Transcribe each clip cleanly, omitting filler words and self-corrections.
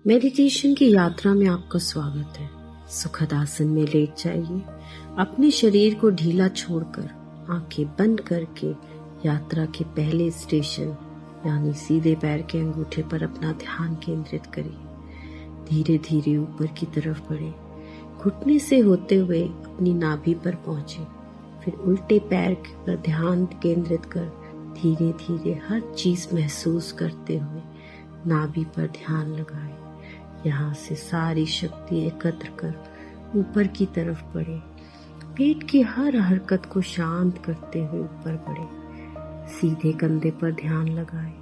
Meditation की यात्रा में आपका स्वागत है। सुखद आसन में लेट जाइए। अपने शरीर को ढीला छोड़कर आंखें बंद करके यात्रा के पहले स्टेशन यानी सीधे पैर के अंगूठे पर अपना ध्यान केंद्रित करिए। धीरे धीरे ऊपर की तरफ बढ़े, घुटने से होते हुए अपनी नाभि पर पहुंचे। फिर उल्टे पैर पर ध्यान केंद्रित कर धीरे धीरे हर चीज महसूस करते हुए नाभि पर ध्यान लगाए। यहाँ से सारी शक्ति एकत्र कर ऊपर की तरफ बढ़े। पेट की हर हरकत को शांत करते हुए ऊपर बढ़े। सीधे कंधे पर ध्यान लगाए,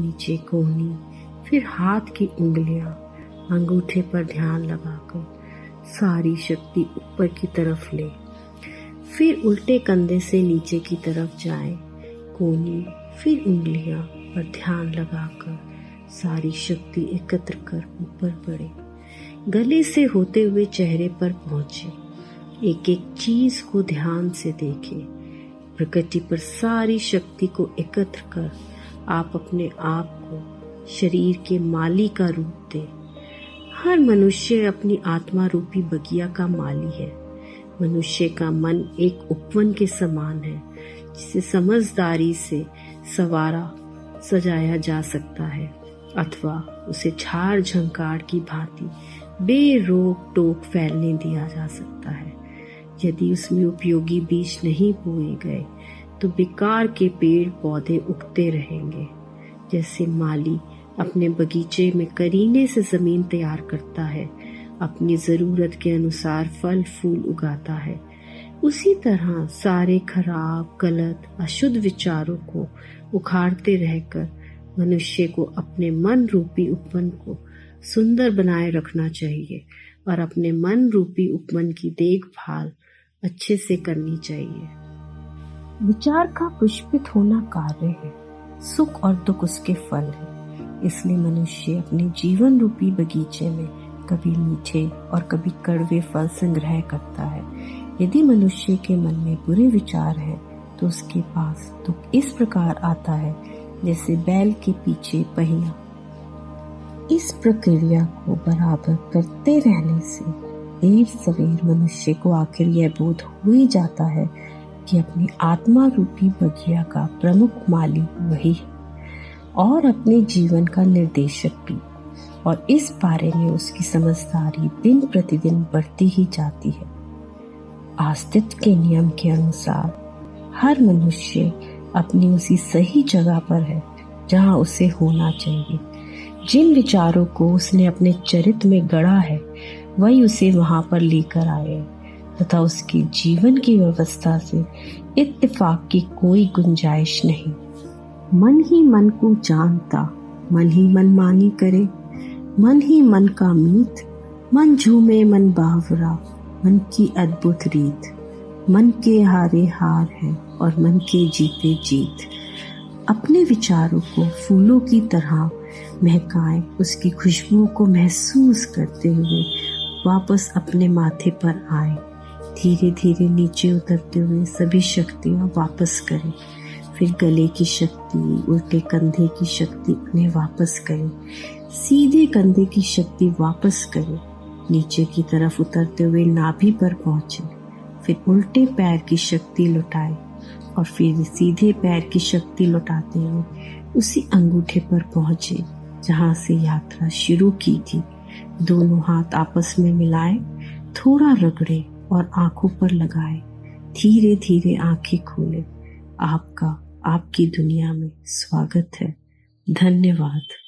नीचे कोहनी, फिर हाथ की उंगलियां अंगूठे पर ध्यान लगाकर सारी शक्ति ऊपर की तरफ ले। फिर उल्टे कंधे से नीचे की तरफ जाए, कोहनी, फिर उंगलियां पर ध्यान लगाकर सारी शक्ति एकत्र कर ऊपर बढ़े। गले से होते हुए चेहरे पर पहुंचे। एक एक चीज को ध्यान से देखें। प्रकृति पर सारी शक्ति को एकत्र कर आप अपने आप को शरीर के माली का रूप दें। हर मनुष्य अपनी आत्मा रूपी बगिया का माली है। मनुष्य का मन एक उपवन के समान है, जिसे समझदारी से सजाया जा सकता है अथवा उसे झाड़ झंकार की भांति बेरोक टोक फैलने दिया जा सकता है। यदि उसमें उपयोगी बीज नहीं बोए गए तो बेकार के पेड़ पौधे उगते रहेंगे। जैसे माली अपने बगीचे में करीने से जमीन तैयार करता है, अपनी जरूरत के अनुसार फल फूल उगाता है, उसी तरह सारे खराब, गलत, अशुद्ध विचारों को उखाड़ते रहकर मनुष्य को अपने मन रूपी उपवन को सुंदर बनाए रखना चाहिए और अपने मन रूपी उपवन की देखभाल अच्छे से करनी चाहिए। विचार का पुष्पित होना कार्य है, सुख और दुख उसके फल है। इसलिए मनुष्य अपने जीवन रूपी बगीचे में कभी मीठे और कभी कड़वे फल संग्रह करता है। यदि मनुष्य के मन में बुरे विचार है तो उसके पास दुख इस प्रकार आता है जैसे बैल के पीछे पहिया। इस प्रक्रिया को बराबर करते रहने से देर सवेर मनुष्य को आखिर यह बोध हो ही जाता है कि अपनी आत्मा रूपी बगिया का प्रमुख माली वही है और अपने जीवन का निर्देशक भी। और इस बारे में उसकी समझदारी दिन प्रतिदिन बढ़ती ही जाती है। अस्तित्व के नियम के अनुसार हर मनुष्य अपनी उसी सही जगह पर है जहां उसे होना चाहिए। जिन विचारों को उसने अपने चरित्र में गढ़ा है वही उसे वहां पर लेकर आए तथा उसके जीवन की व्यवस्था से इत्तेफाक की कोई गुंजाइश नहीं। मन ही मन को जानता, मन ही मन मानी करे, मन ही मन का मीत, मन झूमे मन बावरा, मन की अद्भुत रीत, मन के हारे हार है और मन के जीते जीत। अपने विचारों को फूलों की तरह महकाएं, उसकी खुशबुओं को महसूस करते हुए वापस अपने माथे पर आए। धीरे धीरे नीचे उतरते हुए सभी शक्तियां वापस करें। फिर गले की शक्ति, उल्टे कंधे की शक्ति उन्हें वापस करें। सीधे कंधे की शक्ति वापस करें। नीचे की तरफ उतरते हुए नाभि पर पहुंचे। फिर उल्टे पैर की शक्ति लौटाए और फिर सीधे पैर की शक्ति लौटाते हुए उसी अंगूठे पर पहुंचे जहां से यात्रा शुरू की थी। दोनों हाथ आपस में मिलाए, थोड़ा रगड़े और आंखों पर लगाए। धीरे धीरे आंखें खोले। आपका आपकी दुनिया में स्वागत है। धन्यवाद।